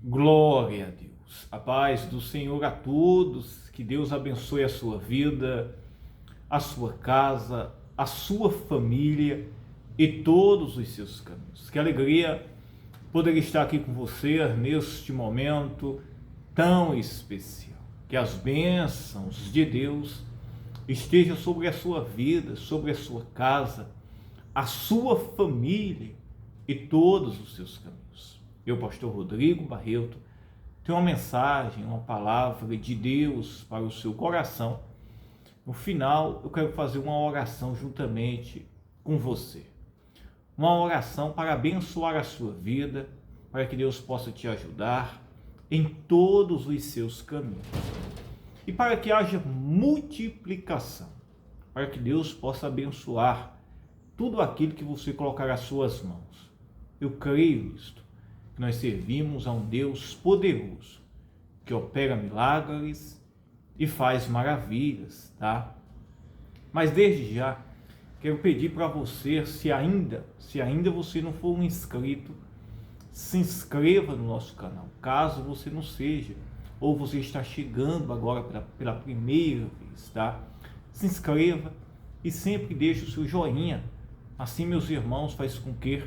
Glória a Deus. A paz do Senhor a todos. Que Deus abençoe a sua vida, a sua casa, a sua família e todos os seus caminhos. Que alegria poder estar aqui com você neste momento tão especial. Que as bênçãos de Deus estejam sobre a sua vida, sobre a sua casa, a sua família e todos os seus caminhos. Eu, pastor Rodrigo Barreto, tenho uma mensagem, uma palavra de Deus para o seu coração. No final, eu quero fazer uma oração juntamente com você. Uma oração para abençoar a sua vida, para que Deus possa te ajudar em todos os seus caminhos. E para que haja multiplicação, para que Deus possa abençoar tudo aquilo que você colocar às suas mãos. Eu creio nisto, que nós servimos a um Deus poderoso, que opera milagres e faz maravilhas, tá? Mas desde já, quero pedir para você, se ainda você não for um inscrito, se inscreva no nosso canal, caso você não seja, ou você está chegando agora pela primeira vez, tá? Se inscreva e sempre deixe o seu joinha, assim, meus irmãos, faz com que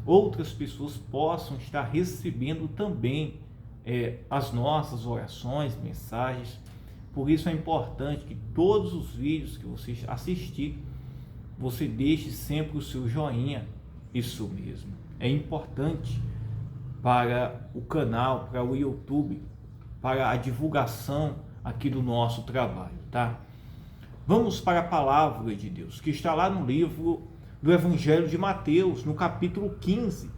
outras pessoas possam estar recebendo também as nossas orações, mensagens. Por isso é importante que todos os vídeos que você assistir, você deixe sempre o seu joinha, isso mesmo. É importante para o canal, para o YouTube, para a divulgação aqui do nosso trabalho, tá? Vamos para a palavra de Deus, que está lá no livro do Evangelho de Mateus, no capítulo 15,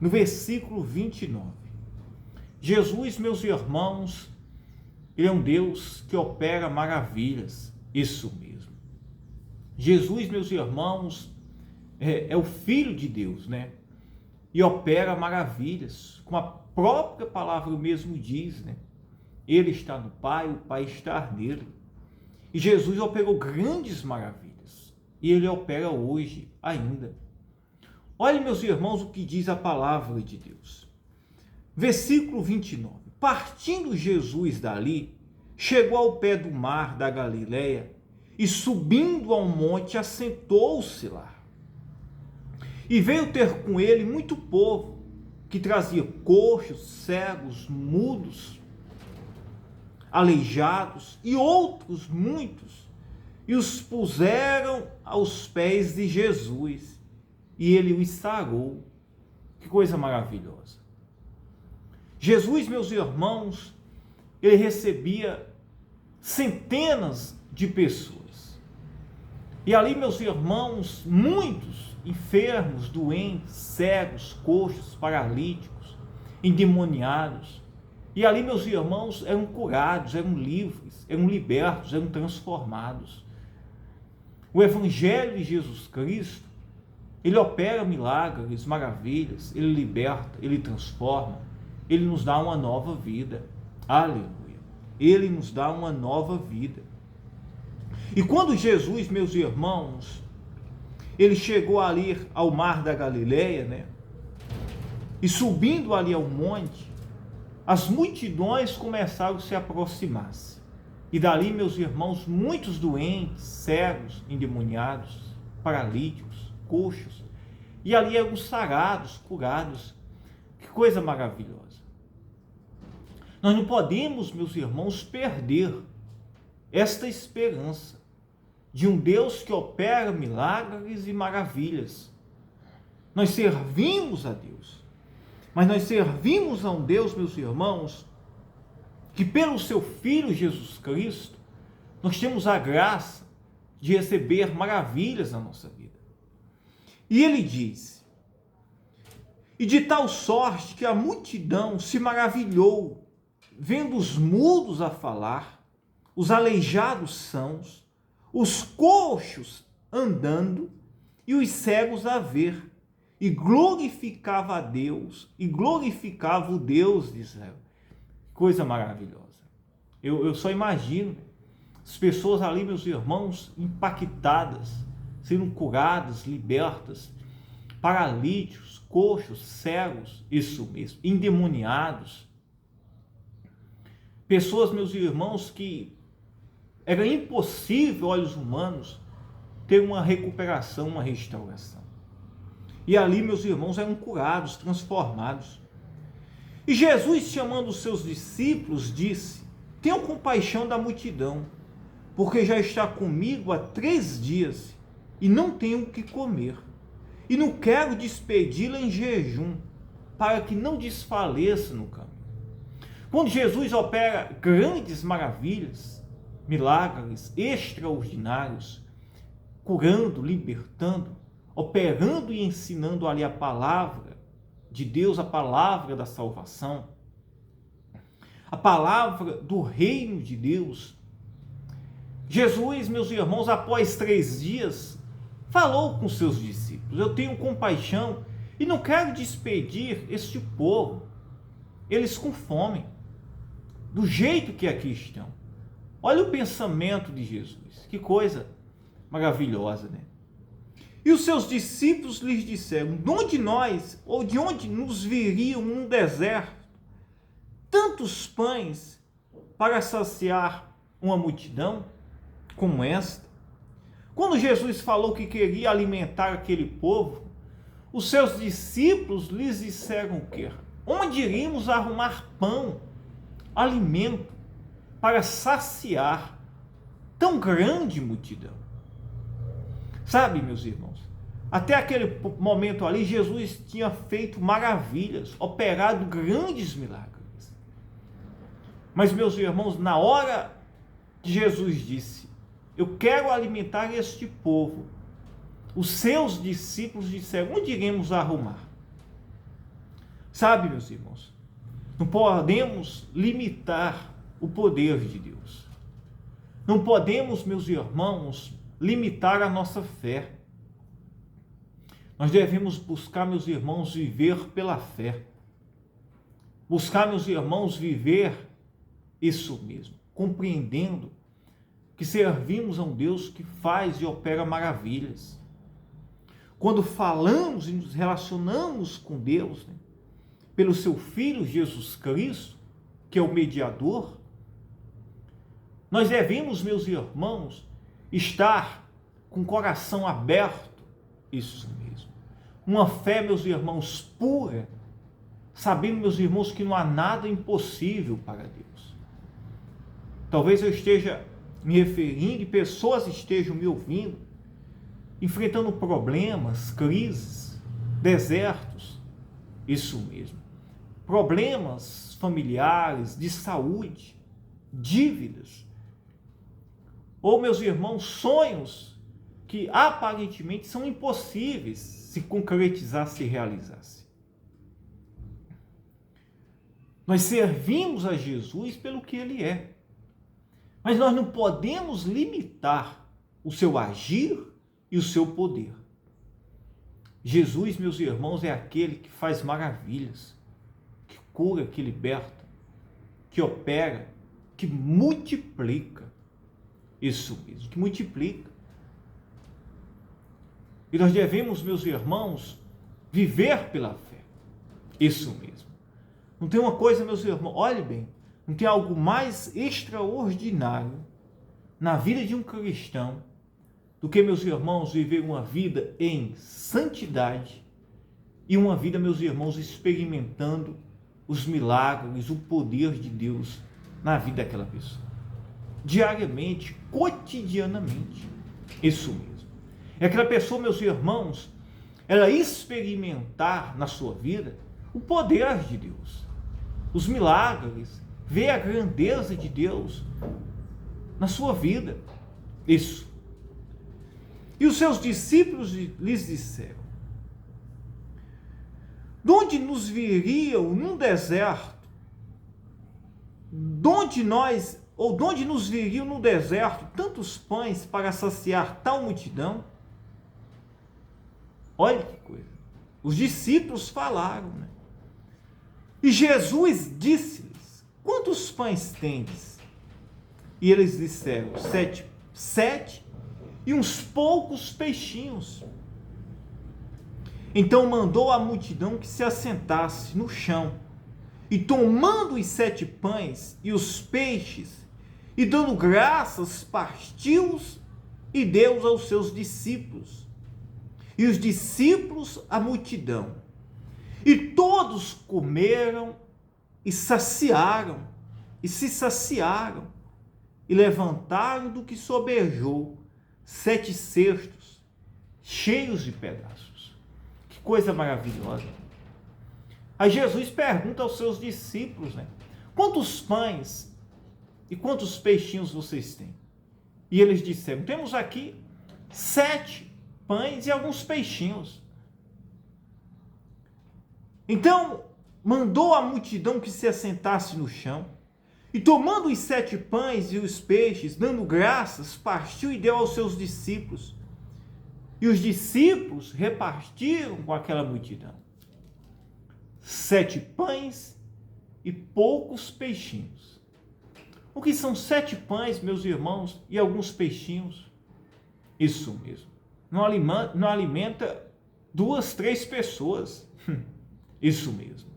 no versículo 29. Jesus, meus irmãos, Ele é um Deus que opera maravilhas, isso mesmo. Jesus, meus irmãos, é o Filho de Deus, né? E opera maravilhas, como a própria palavra mesmo diz, né? Ele está no Pai, o Pai está nele. E Jesus operou grandes maravilhas. E Ele opera hoje ainda. Olha, meus irmãos, o que diz a palavra de Deus. Versículo 29. Partindo Jesus dali, chegou ao pé do mar da Galileia e, subindo ao monte, assentou-se lá. E veio ter com ele muito povo, que trazia coxos, cegos, mudos, aleijados e outros muitos, e os puseram aos pés de Jesus, e ele os sarou. Que coisa maravilhosa. Jesus, meus irmãos, ele recebia centenas de pessoas. E ali, meus irmãos, muitos enfermos, doentes, cegos, coxos, paralíticos, endemoniados. E ali, meus irmãos, eram curados, eram livres, eram libertos, eram transformados. O Evangelho de Jesus Cristo, ele opera milagres, maravilhas, ele liberta, ele transforma, ele nos dá uma nova vida. Aleluia! Ele nos dá uma nova vida. E quando Jesus, meus irmãos, ele chegou ali ao mar da Galileia, né? E subindo ali ao monte, as multidões começaram a se aproximar-se. E dali, meus irmãos, muitos doentes, cegos, endemoniados, paralíticos, coxos, e ali eram sarados, curados. Que coisa maravilhosa. Nós não podemos, meus irmãos, perder esta esperança de um Deus que opera milagres e maravilhas. Nós servimos a Deus, mas nós servimos a um Deus, meus irmãos, que pelo seu Filho Jesus Cristo, nós temos a graça de receber maravilhas na nossa vida. E ele diz, e de tal sorte que a multidão se maravilhou, vendo os mudos a falar, os aleijados sãos, os coxos andando e os cegos a ver, e glorificava a Deus, e glorificava o Deus de Israel. Coisa maravilhosa. Eu só imagino as pessoas ali, meus irmãos, impactadas, sendo curadas, libertas, paralíticos, coxos, cegos, isso mesmo, endemoniados, Pessoas, meus irmãos, que era impossível, olhos humanos, ter uma recuperação, uma restauração. E ali, meus irmãos, eram curados, transformados. E Jesus, chamando os seus discípulos, disse: tenham compaixão da multidão, porque já está comigo há 3 dias e não tenho o que comer. E não quero despedi-la em jejum, para que não desfaleça no caminho. Quando Jesus opera grandes maravilhas, milagres extraordinários, curando, libertando, operando e ensinando ali a palavra de Deus, a palavra da salvação, a palavra do reino de Deus, Jesus, meus irmãos, após 3 dias, falou com seus discípulos: eu tenho compaixão e não quero despedir este povo, eles com fome, do jeito que aqui estão. Olha o pensamento de Jesus, que coisa maravilhosa, né? E os seus discípulos lhes disseram: de onde nos viriam num deserto tantos pães para saciar uma multidão como esta? Quando Jesus falou que queria alimentar aquele povo, os seus discípulos lhes disseram o quê? Onde iríamos arrumar pão, alimento, para saciar tão grande multidão? Sabe, meus irmãos, até aquele momento ali, Jesus tinha feito maravilhas, operado grandes milagres. Mas, meus irmãos, na hora que Jesus disse: eu quero alimentar este povo, os seus discípulos disseram: onde iremos arrumar? Sabe, meus irmãos, não podemos limitar o poder de Deus. Não podemos, meus irmãos, limitar a nossa fé. Nós devemos buscar, meus irmãos, viver pela fé. Buscar, meus irmãos, viver isso mesmo, compreendendo que servimos a um Deus que faz e opera maravilhas. Quando falamos e nos relacionamos com Deus, né, pelo seu Filho Jesus Cristo, que é o mediador, nós devemos, meus irmãos, estar com o coração aberto, isso mesmo. Uma fé, meus irmãos, pura, sabendo, meus irmãos, que não há nada impossível para Deus. Talvez eu esteja me referindo e pessoas estejam me ouvindo, enfrentando problemas, crises, desertos, isso mesmo. Problemas familiares, de saúde, dívidas, ou, meus irmãos, sonhos que aparentemente são impossíveis se concretizar, se realizasse. Nós servimos a Jesus pelo que Ele é, mas nós não podemos limitar o seu agir e o seu poder. Jesus, meus irmãos, é aquele que faz maravilhas, que cura, que liberta, que opera, que multiplica. Isso mesmo, que multiplica. E nós devemos, meus irmãos, viver pela fé. Isso mesmo. Não tem uma coisa, meus irmãos, olhe bem, não tem algo mais extraordinário na vida de um cristão do que, meus irmãos, viver uma vida em santidade e uma vida, meus irmãos, experimentando os milagres, o poder de Deus na vida daquela pessoa. Diariamente, cotidianamente. Isso mesmo. É aquela pessoa, meus irmãos, ela experimentar na sua vida o poder de Deus, os milagres, ver a grandeza de Deus na sua vida. Isso. E os seus discípulos lhes disseram: de onde nos viriam num deserto? De onde nos viriam no deserto tantos pães para saciar tal multidão? Olha que coisa. Os discípulos falaram, né? E Jesus disse-lhes: quantos pães tendes? E eles disseram: 7 e uns poucos peixinhos. Então mandou a multidão que se assentasse no chão, E tomando os 7 pães e os peixes, e dando graças, partiu-os e deu-os aos seus discípulos. E os discípulos a multidão. E todos comeram e saciaram, e se saciaram, e levantaram do que sobejou 7 cestos cheios de pedaços. Que coisa maravilhosa. Aí Jesus pergunta aos seus discípulos, né? Quantos pães e quantos peixinhos vocês têm? E eles disseram, temos aqui 7 pães e alguns peixinhos. Então, mandou a multidão que se assentasse no chão, e tomando os 7 pães e os peixes, dando graças, partiu e deu aos seus discípulos. E os discípulos repartiram com aquela multidão 7 pães e poucos peixinhos. O que são 7 pães, meus irmãos, e alguns peixinhos? Isso mesmo. Não alimenta 2, 3 pessoas. Isso mesmo.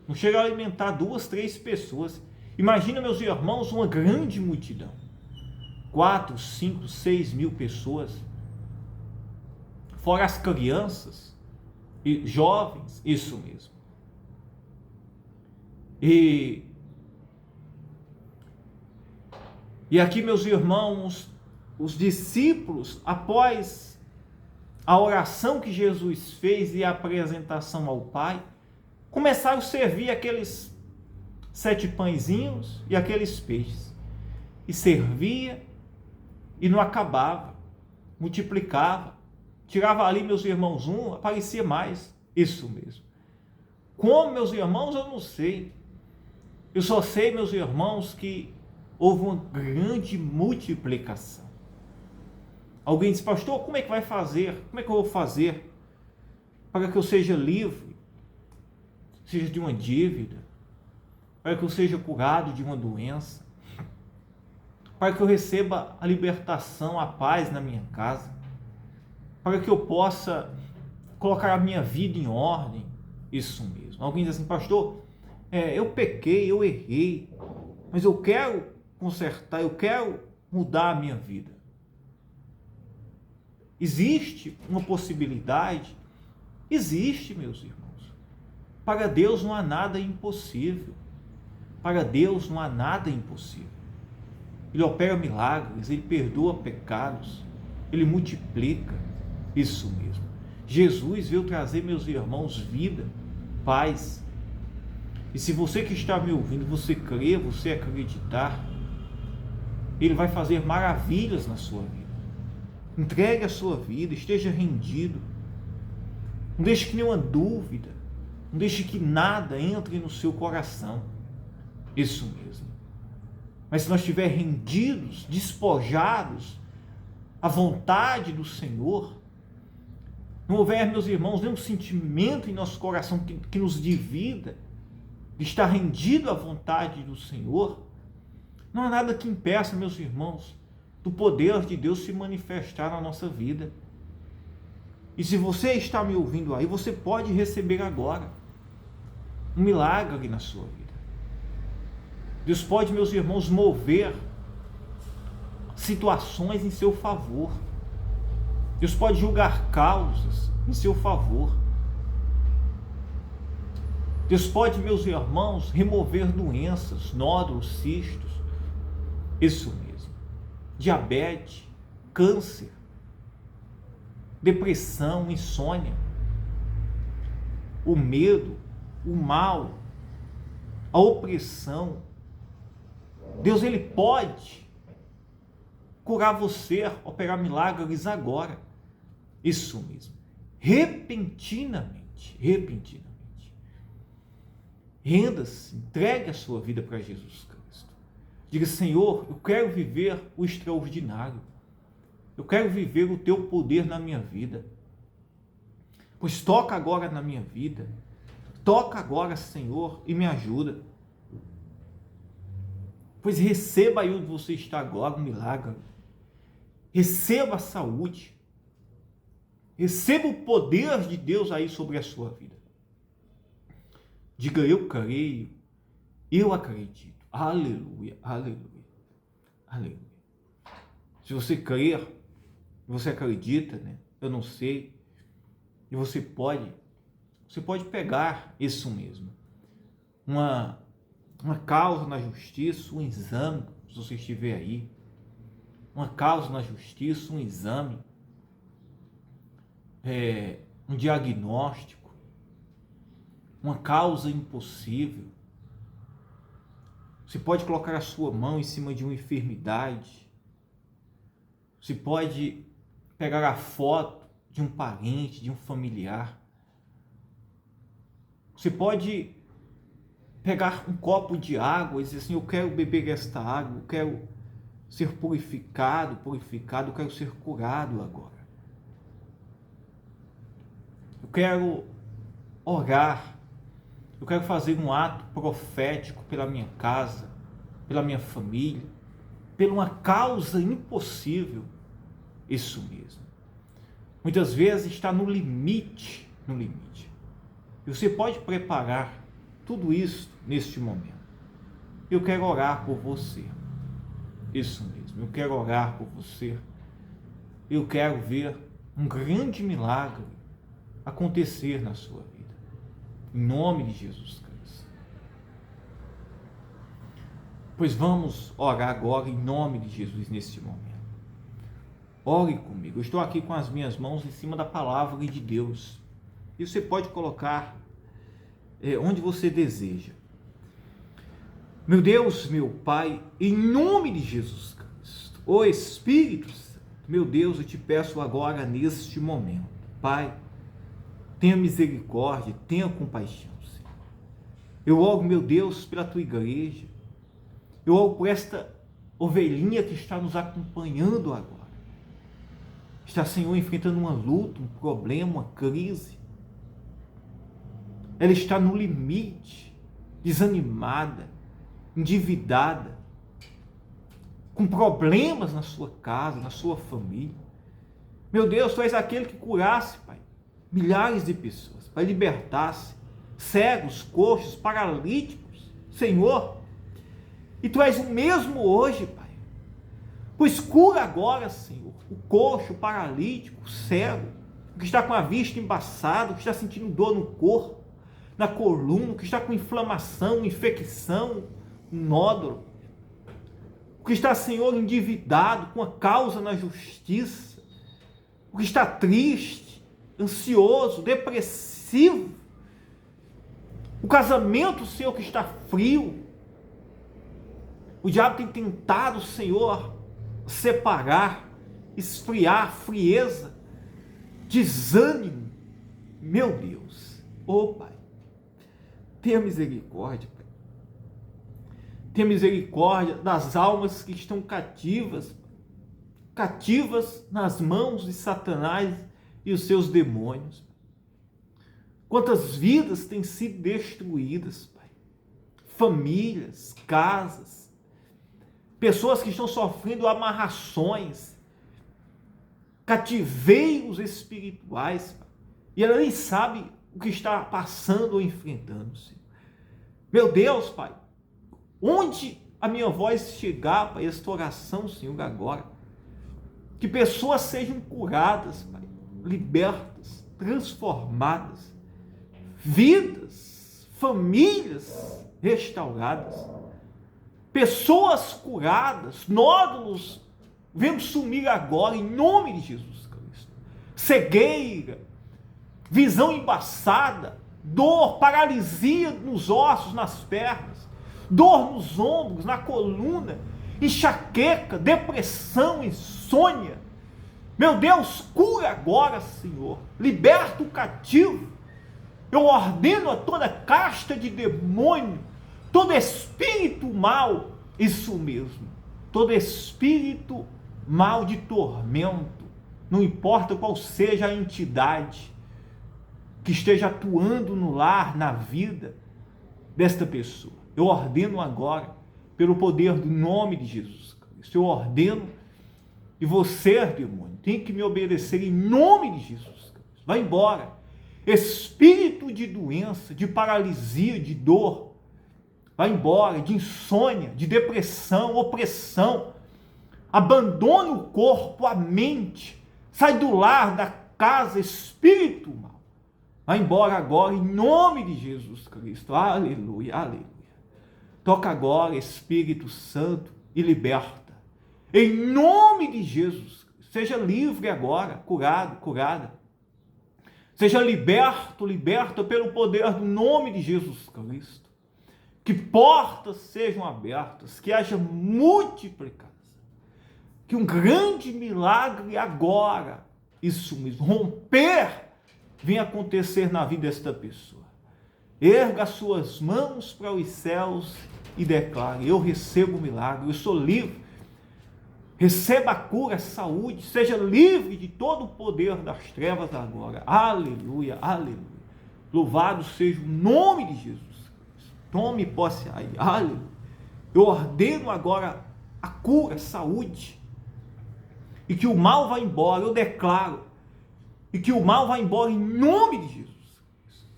Não chega a alimentar 2, 3 pessoas. Imagina, meus irmãos, uma grande multidão. 4, 5, 6 mil pessoas. Fora as crianças e jovens. Isso mesmo. E aqui, meus irmãos, os discípulos, após a oração que Jesus fez e a apresentação ao Pai, começaram a servir aqueles 7 pãezinhos e aqueles peixes. E servia e não acabava, multiplicava. Tirava ali, meus irmãos, um, aparecia mais. Isso mesmo. Como, meus irmãos, eu não sei. Eu só sei, meus irmãos, que houve uma grande multiplicação. Alguém disse, pastor, como é que vai fazer? Como é que eu vou fazer para que eu seja livre, seja de uma dívida, para que eu seja curado de uma doença, para que eu receba a libertação, a paz na minha casa, para que eu possa colocar a minha vida em ordem? Isso mesmo. Alguém diz assim, pastor, eu pequei, eu errei, mas eu quero consertar, eu quero mudar a minha vida. Existe uma possibilidade? Existe, meus irmãos. Para Deus não há nada impossível. Para Deus não há nada impossível. Ele opera milagres, Ele perdoa pecados, Ele multiplica. Isso mesmo. Jesus veio trazer, meus irmãos, vida, paz. E se você que está me ouvindo, você crer, você acreditar, Ele vai fazer maravilhas na sua vida. Entregue a sua vida, esteja rendido. Não deixe que nenhuma dúvida, não deixe que nada entre no seu coração. Isso mesmo. Mas se nós estivermos rendidos, despojados à vontade do Senhor, não houver, meus irmãos, nenhum sentimento em nosso coração que nos divida, de estar rendido à vontade do Senhor, não há nada que impeça, meus irmãos, do poder de Deus se manifestar na nossa vida. E se você está me ouvindo aí, você pode receber agora um milagre na sua vida. Deus pode, meus irmãos, mover situações em seu favor. Deus pode julgar causas em seu favor. Deus pode, meus irmãos, remover doenças, nódulos, cistos. Isso mesmo. Diabetes, câncer, depressão, insônia, o medo, o mal, a opressão. Deus, Ele pode curar você, operar milagres agora. Isso mesmo. Repentinamente. Renda-se, entregue a sua vida para Jesus Cristo. Diga, Senhor, eu quero viver o extraordinário. Eu quero viver o Teu poder na minha vida. Pois toca agora na minha vida. Toca agora, Senhor, e me ajuda. Pois receba aí onde você está agora um milagre. Receba a saúde. Receba o poder de Deus aí sobre a sua vida. Diga, eu creio. Eu acredito. Aleluia, aleluia, aleluia. Se você crer, você acredita, né? Eu não sei. E você pode pegar isso mesmo. Uma causa na justiça, um exame, se você estiver aí. Uma causa na justiça, um exame. Um diagnóstico. Uma causa impossível. Você pode colocar a sua mão em cima de uma enfermidade. Você pode pegar a foto de um parente, de um familiar. Você pode pegar um copo de água e dizer assim, eu quero beber esta água, eu quero ser purificado, eu quero ser curado agora. Eu quero orar, eu quero fazer um ato profético pela minha casa, pela minha família, por uma causa impossível. Isso mesmo. Muitas vezes está no limite. E você pode preparar tudo isso neste momento. Eu quero orar por você. Isso mesmo, eu quero orar por você. Eu quero ver um grande milagre acontecer na sua vida. Em nome de Jesus Cristo. Pois vamos orar agora em nome de Jesus neste momento. Ore comigo. Eu estou aqui com as minhas mãos em cima da palavra de Deus. E você pode colocar onde você deseja. Meu Deus, meu Pai, em nome de Jesus Cristo, ó Espírito Santo, meu Deus, eu te peço agora neste momento, Pai, tenha misericórdia, tenha compaixão, Senhor. Eu oro, meu Deus, pela tua igreja. Eu oro por esta ovelhinha que está nos acompanhando agora. Está, Senhor, enfrentando uma luta, um problema, uma crise. Ela está no limite, desanimada, endividada, com problemas na sua casa, na sua família. Meu Deus, tu és aquele que curasse, Pai, milhares de pessoas, para libertar-se, cegos, coxos, paralíticos, Senhor. E tu és o mesmo hoje, Pai. Pois cura agora, Senhor, o coxo, o paralítico, o cego, o que está com a vista embaçada, o que está sentindo dor no corpo, na coluna, o que está com inflamação, infecção, um nódulo, o que está, Senhor, endividado, com a causa na justiça, o que está triste, ansioso, depressivo, o casamento, Senhor, que está frio, o diabo tem tentado, Senhor, separar, esfriar, frieza, desânimo. Meu Deus, Pai, tenha misericórdia, Pai. Tenha misericórdia das almas que estão cativas nas mãos de Satanás e os seus demônios. Quantas vidas têm sido destruídas, Pai. Famílias, casas, pessoas que estão sofrendo amarrações, cativeiros espirituais, Pai, e ela nem sabe o que está passando ou enfrentando, Senhor. Meu Deus, Pai, onde a minha voz chegar, Pai, esta oração, Senhor, agora, que pessoas sejam curadas, Pai, libertas, transformadas, vidas, famílias restauradas, pessoas curadas, nódulos vendo sumir agora em nome de Jesus Cristo, cegueira, visão embaçada, dor, paralisia nos ossos, nas pernas, dor nos ombros, na coluna, enxaqueca, depressão, insônia. Meu Deus, cura agora, Senhor, liberta o cativo. Eu ordeno a toda casta de demônio, todo espírito mal, isso mesmo, todo espírito mal de tormento, não importa qual seja a entidade que esteja atuando no lar, na vida desta pessoa, eu ordeno agora, pelo poder do nome de Jesus Cristo, eu ordeno, e você, demônio, tem que me obedecer em nome de Jesus Cristo. Vai embora, espírito de doença, de paralisia, de dor, vai embora de insônia, de depressão, opressão. Abandone o corpo, a mente, sai do lar, da casa, espírito mal. Vai embora agora em nome de Jesus Cristo. Aleluia, aleluia. Toca agora, Espírito Santo, e liberta. Em nome de Jesus. Seja livre agora, curado, curada. Seja liberto, liberta pelo poder do nome de Jesus Cristo. Que portas sejam abertas, que haja multiplicação. Que um grande milagre agora, isso mesmo, romper, venha acontecer na vida desta pessoa. Erga as suas mãos para os céus e declare: eu recebo o milagre, eu sou livre. Receba a cura, a saúde, seja livre de todo o poder das trevas agora. Aleluia, aleluia. Louvado seja o nome de Jesus Cristo. Tome posse aí, aleluia. Eu ordeno agora a cura, a saúde, e que o mal vá embora, eu declaro, e que o mal vá embora em nome de Jesus.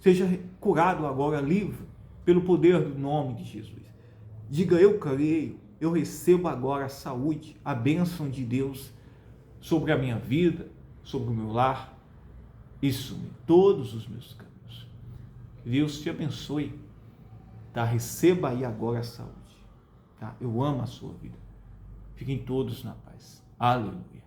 Seja curado agora, livre, pelo poder do nome de Jesus. Diga: eu creio, eu recebo agora a saúde, a bênção de Deus sobre a minha vida, sobre o meu lar, isso, em todos os meus caminhos. Deus te abençoe, tá? Receba aí agora a saúde, tá? Eu amo a sua vida. Fiquem todos na paz. Aleluia.